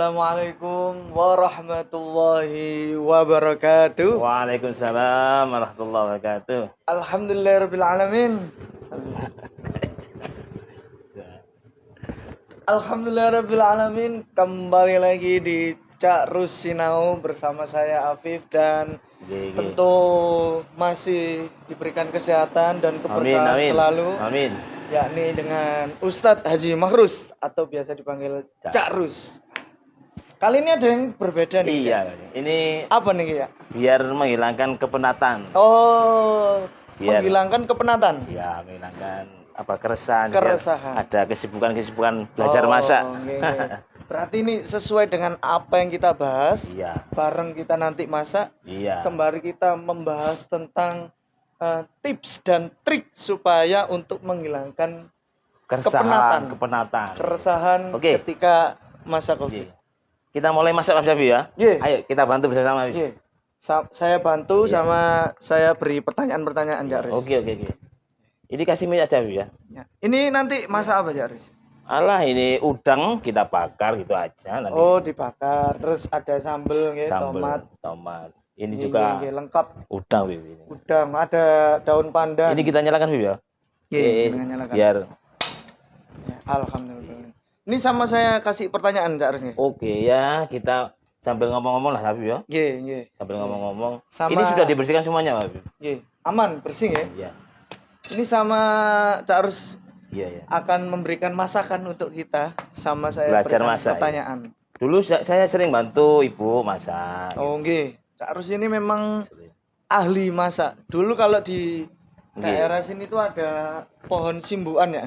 Assalamualaikum warahmatullahi wabarakatuh. Waalaikumsalam warahmatullahi wabarakatuh. Alhamdulillahirabbil alamin. Alhamdulillahirabbil alamin. Kembali lagi di Cak Rus Sinau bersama saya Afif dan tentu masih diberikan kesehatan dan keberkahan selalu. Amin. Yakni dengan Ustadz Haji Mahrus atau biasa dipanggil Cak Rus. Kali ini ada yang berbeda nih. Iya, ya? ini apa nih ya? Biar menghilangkan kepenatan. Oh, menghilangkan kepenatan. Iya, menghilangkan keresahan. Ada kesibukan belajar masak. Okay. Berarti ini sesuai dengan apa yang kita bahas. Iya. Bareng kita nanti masak. Iya. Sembari kita membahas tentang tips dan trik supaya untuk menghilangkan kepenatan. Keresahan ketika masak kopi. Kita mulai masak Mas Syafi ya. Ayo kita bantu bersama. Saya bantu sama saya beri pertanyaan-pertanyaan Jaris. Oke. Ini kasih minyak Syafi ya. Ini nanti masak apa Jaris? Alah, ini udang kita bakar gitu aja nanti. Oh, dibakar. Terus ada sambel tomat. Ini juga lengkap. Udang, Bibi. Udang, ada daun pandan. Ini kita nyalakan, Bibi ya. Nyalakan. Biar. Ya, alhamdulillah. Ini sama saya kasih pertanyaan, Cak Aris nih. Oke ya, kita sambil ngomong-ngomong lah, Habib ya. Iya. Sambil ngomong-ngomong. Ini sudah dibersihkan semuanya, Habib. Iya. Aman, bersih ya. Iya. Ini sama Cak Aris. Iya. Akan memberikan masakan untuk kita, sama saya belajar masak. Pertanyaan. Ya. Dulu saya sering bantu ibu masak. Oh, nggih. Cak Rus ini memang ahli masak. Dulu kalau di daerah sini tuh ada pohon simbuan ya.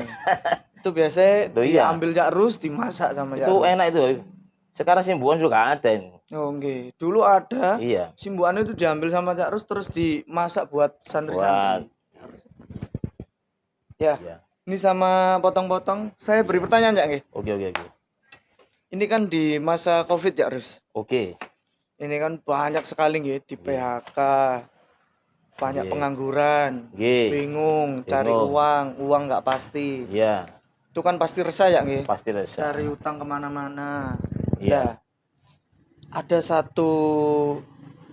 Itu biasanya diambil Cak Rus, dimasak sama Cak Rus. Itu enak itu. Sekarang simbuan juga ada ini. Oh, nggih. Dulu ada. Iya. Simbuan itu diambil sama Cak Rus terus dimasak buat santri-santri. Ya. Iya. Ini sama potong-potong. Saya beri pertanyaan Cak nggih. Oke. Ini kan di masa Covid Cak Rus. Oke. Ini kan banyak sekali di PHK, banyak pengangguran, bingung cari uang nggak pasti. Iya. Itu kan pasti resah ya Pasti resah. Cari utang kemana-mana. Iya. Nah, ada satu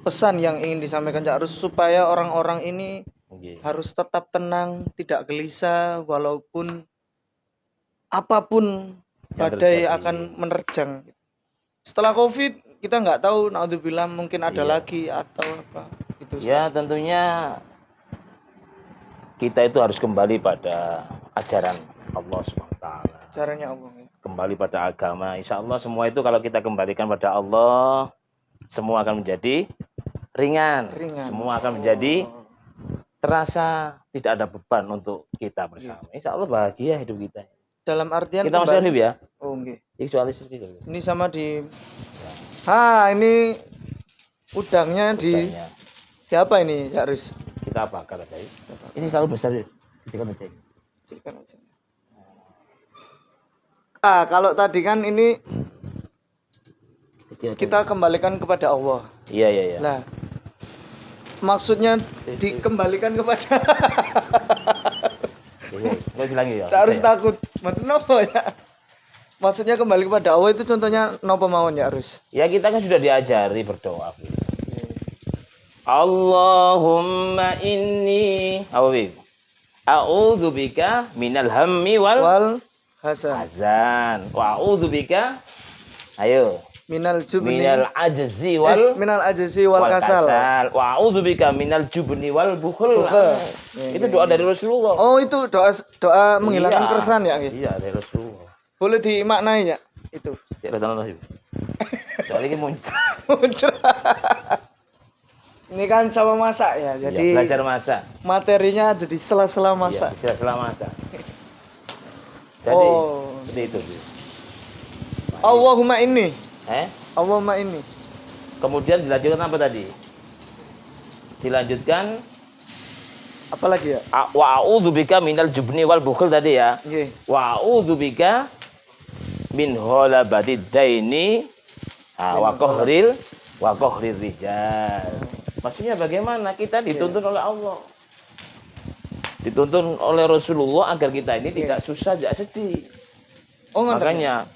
pesan yang ingin disampaikan Cak Rus supaya orang-orang ini harus tetap tenang, tidak gelisah walaupun apapun badai akan menerjang. Setelah Covid kita nggak tahu, naudzubillah mungkin ada lagi atau apa gitu. Ya tentunya kita itu harus kembali pada ajaran Allah SWT. Caranya Allah. Kembali pada agama. Insya Allah semua itu kalau kita kembalikan pada Allah, semua akan menjadi ringan. Semua akan menjadi terasa tidak ada beban untuk kita bersama. Insya Allah bahagia hidup kita. Dalam artian kita masih hidup ya. Oh nggih. Ini sama di ini udangnya di siapa ini, Cak Rus? Kita bakar aja. Ini selalu besar ya. Kecilkan aja. Kalau tadi kan ini kita kembalikan kepada Allah. Iya. Nah, maksudnya dikembalikan kepada Nggak bilang ya. Harus takut. Kenapa ya? Maksudnya kembali kepada Allah itu contohnya nopo mawon ya Rus? Ya kita kan sudah diajari berdoa. Allahumma inni a'udzubika minal hammi wal hazan. Wa a'udzubika minal ajzi wal kasal. Wa a'udzubika minal jubni wal bukhul. Itu doa dari Rasulullah. Oh, itu doa menghilangkan keresahan ya? Iya, dari Rasulullah. Boleh dimaknai ya itu? Tidak tahu sih. Soalnya ini muncul. Ini kan sama masak ya, jadi belajar masak. Materinya ada di sela-sela masak. Iya, sela-sela masak. Jadi seperti itu. Allahumma inni. Allahumma inni. Kemudian dilanjutkan apa tadi? Dilanjutkan apa lagi ya? Wa a'udzubika minal jubni wal bukhul tadi ya. Nggih. Wa a'udzubika min holabatid daini wa qahril rijal. Maksudnya bagaimana kita dituntun oleh Allah, dituntun oleh Rasulullah agar kita ini tidak susah, tidak sedih. Makanya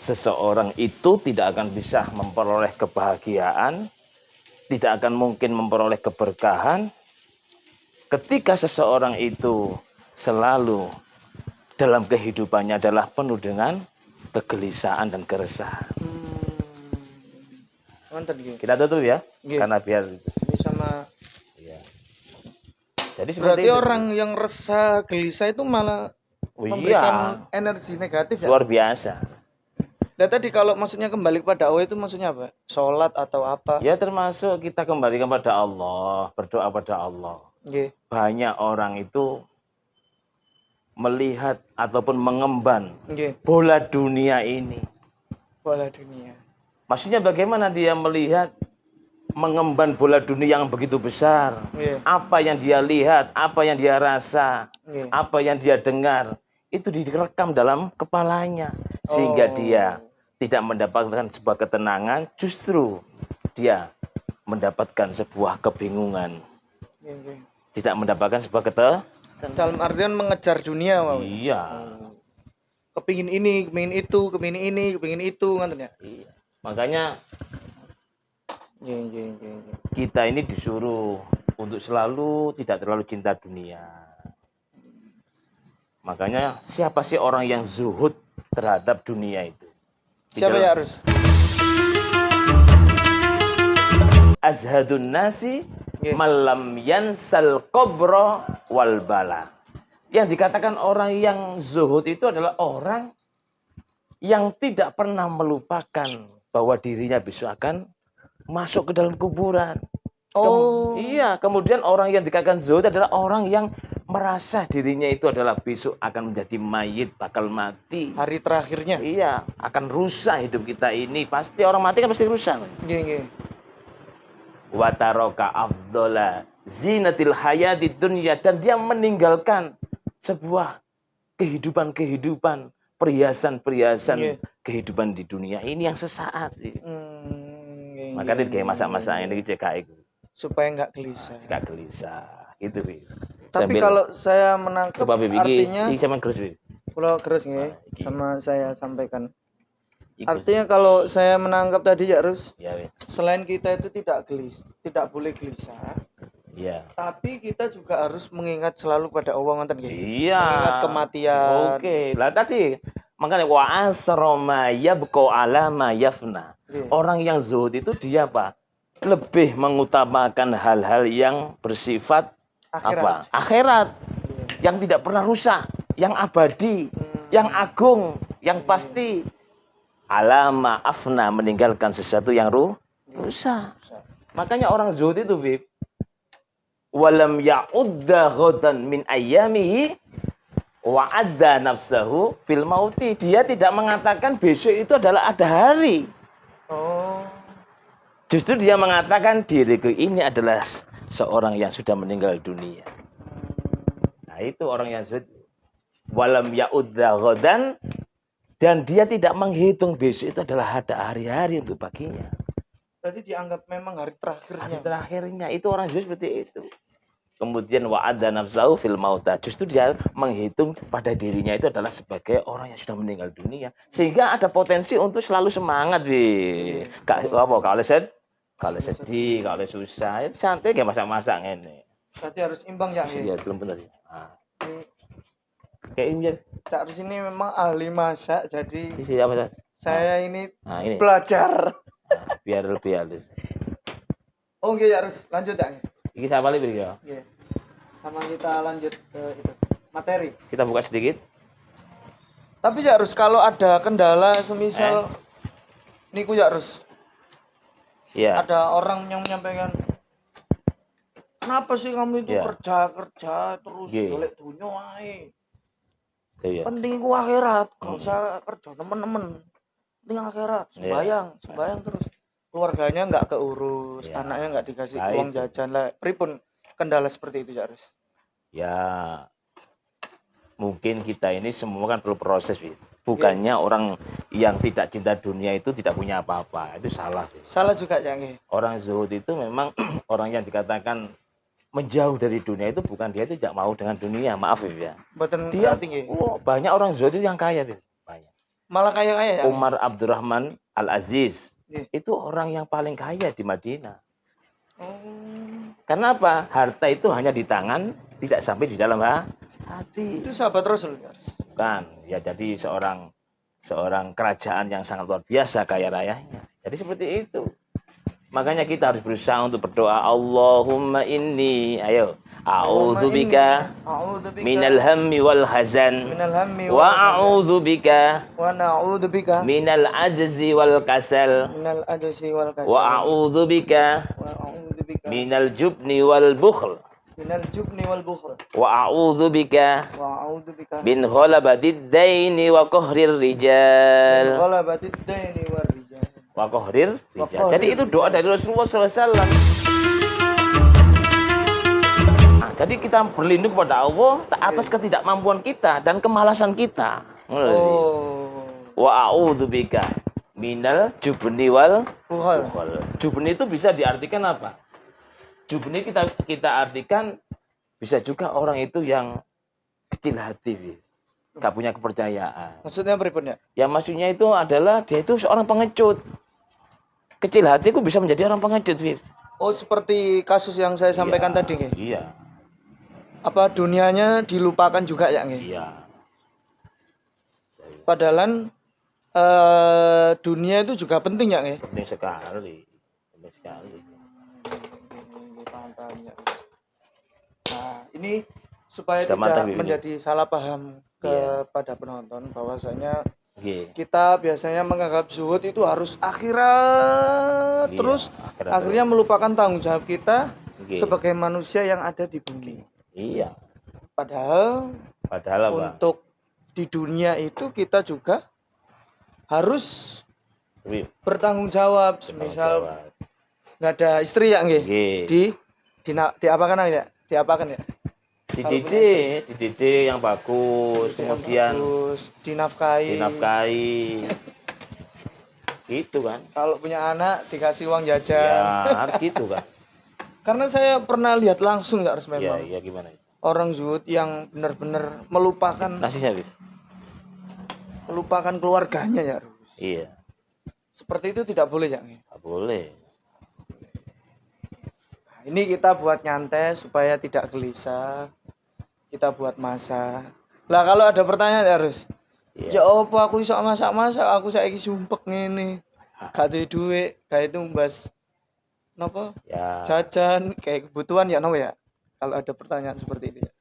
seseorang itu tidak akan bisa memperoleh kebahagiaan, tidak akan mungkin memperoleh keberkahan ketika seseorang itu selalu dalam kehidupannya adalah penuh dengan kegelisahan dan keresahan. Mantap gitu. Kita tutup ya, Nggih. karena biar Ini sama. ya. Jadi Berarti itu. orang yang resah, gelisah itu malah memberikan energi negatif ya? Luar biasa. Dan tadi kalau maksudnya kembali kepada Allah itu maksudnya apa? Sholat atau apa? Ya termasuk kita kembali kepada Allah, berdoa pada Allah. Nggih. Banyak orang itu melihat ataupun mengemban Nggih. bola dunia ini. Bola dunia. Maksudnya bagaimana dia melihat mengemban bola dunia yang begitu besar? Nggih. Apa yang dia lihat, apa yang dia rasa, Nggih. apa yang dia dengar, itu direkam dalam kepalanya. Sehingga dia tidak mendapatkan sebuah ketenangan, justru dia mendapatkan sebuah kebingungan. Nggih. Tidak mendapatkan sebuah ketenangan. Dalam artian mengejar dunia, Wow. Iya. Kepingin ini, kepingin itu, kepingin ini, kepingin itu, ngoten ya. Iya. Makanya Nggih. kita ini disuruh untuk selalu tidak terlalu cinta dunia. Makanya siapa sih orang yang zuhud terhadap dunia itu? Siapa ya harus? Azhadun nasi malam yansal kubra wal bala. Yang dikatakan orang yang zuhud itu adalah orang yang tidak pernah melupakan bahwa dirinya besok akan masuk ke dalam kuburan. Iya, kemudian orang yang dikatakan zuhud adalah orang yang merasa dirinya itu adalah besok akan menjadi mayit, bakal mati. Hari terakhirnya. Iya, akan rusak hidup kita ini. Pasti orang mati kan pasti rusak. Nggih. Wataroka afdola zinatil hayati dunya, dan dia meninggalkan sebuah kehidupan, perhiasan kehidupan di dunia ini yang sesaat. Maka dia kayak masa-masa ini CKI supaya nggak gelisah. Nggak gelisah, gitu. Tapi kalau saya menangkap artinya, kalau terus nih, sama saya sampaikan. Artinya kalau saya menangkap tadi ya harus selain kita itu tidak boleh gelisah. Iya. Tapi kita juga harus mengingat selalu pada Allah, ngoten nggih. Iya. Mengingat kematian. Oke. Lah tadi makanya wa asrama yabqa ala ma yafna. Orang yang zuhud itu dia apa? Lebih mengutamakan hal-hal yang bersifat akhirat. Akhirat. Yang tidak pernah rusak, yang abadi, yang agung, yang pasti. Alama afna, meninggalkan sesuatu yang rusak. Makanya orang zuhud itu, Bib, walam ya'udda ghadan min ayyamihi wa'adda nafsahu fil mauti. Dia tidak mengatakan besok itu adalah ada hari. Justru dia mengatakan diriku ini adalah seorang yang sudah meninggal dunia. Nah, itu orang yang zuhud. Walam ya'udda ghadan, dan dia tidak menghitung besok itu adalah ada hari-hari untuk baginya. Jadi dianggap memang hari terakhirnya. Hari terakhirnya itu orang zuhud seperti itu. Kemudian wa'adda nafsahu fil mauta. Justru dia menghitung pada dirinya itu adalah sebagai orang yang sudah meninggal dunia. Sehingga ada potensi untuk selalu semangat, kalau sedih, kalau susah, itu santai kayak masak-masak ini. Berarti harus imbang ya. Iya, belum benar. Kayak ini. Cak Rus ini memang ahli masak, jadi saya ini belajar. Biar lebih halus. Oke, ya harus lanjut ya. Ini siapa lagi ya? Iya. Sama kita lanjut ke itu materi. Kita buka sedikit. Tapi ya harus kalau ada kendala semisal niku ya harus. Iya. Ada orang yang menyampaikan, kenapa sih kamu itu kerja terus golek dunya wae. Iya. Penting ku akhirat, gak usah kerja temen-temen. Penting akhirat, sembayang terus. Keluarganya nggak keurus, anaknya nggak dikasih uang jajan lah. Pripun kendala seperti itu ya harus? Ya, mungkin kita ini semua kan perlu proses, bukannya orang yang tidak cinta dunia itu tidak punya apa-apa, itu salah. Salah juga ya. Orang zuhud itu memang orang yang dikatakan menjauh dari dunia itu bukan dia itu tidak mau dengan dunia, maaf ya. Betul, dia tinggi. Banyak orang zuhud itu yang kaya, banyak. Malah kaya-kaya ya? Umar Abdurrahman Al-Aziz. Iya. Itu orang yang paling kaya di Madinah. Oh. Karena apa? Harta itu hanya di tangan, tidak sampai di dalam hati. Itu sahabat Rasul. Kan, ya jadi seorang kerajaan yang sangat luar biasa kaya rayanya. Jadi seperti itu. Makanya kita harus berusaha untuk berdoa, Allahumma inni, ayo, a'udzubika minal hammi wal hazan, wa a'udzubika minal ajzi wal kasal, wa a'udzubika minal jubni wal bukhl, wa a'udzubika min ghalabatid daini wa qahrir rijal. Wakohrir. Jadi itu doa dari Rasulullah SAW. Nah, jadi kita berlindung kepada Allah atas ketidakmampuan kita dan kemalasan kita. Wa a'udzubika minal jubni wal bukhal. Jubni itu bisa diartikan apa? Jubni kita artikan bisa juga orang itu yang kecil hati, gak punya kepercayaan. Maksudnya berikutnya? Ya maksudnya itu adalah dia itu seorang pengecut. Kecil hatiku bisa menjadi orang pengecut, Viv. Oh, seperti kasus yang saya sampaikan tadi, nggih. Iya. Apa dunianya dilupakan juga ya, nggih? Iya. Padahal dunia itu juga penting ya, nggih? Penting sekali. Penting sekali. Nah, ini supaya Sudah tidak matang, menjadi salah paham kepada penonton bahwasanya Iya. kita biasanya menganggap zuhud itu harus akhirat, Iya, terus akhirat akhirnya melupakan tanggung jawab kita Iya. sebagai manusia yang ada di bumi. Iya. Padahal apa? untuk di dunia itu kita juga harus Viv, bertanggung jawab. Misal nggak ada istri ya, nggih? Diapakan ya? Diapakan ya? dididik yang bagus, kemudian dinafkahi. Gitu kan. Kalau punya anak dikasih uang jajan. Ya, harus gitu kan. Karena saya pernah lihat langsung ya, harus memang. Iya, gimana? Orang zuhud yang benar-benar melupakan Nasihnya, Viv. Melupakan keluarganya ya. Iya. Seperti itu tidak boleh ya. Tidak boleh. Ini kita buat nyantai supaya tidak gelisah. Kita buat masak. Lah kalau ada pertanyaan ya harus. Ya apa aku iso masak-masak, aku saiki sumpek ngene. Gak duwe duit, kayak itu mbas napa? Ya. Jajan kayak kebutuhan ya napa ya? Kalau ada pertanyaan seperti itu ya.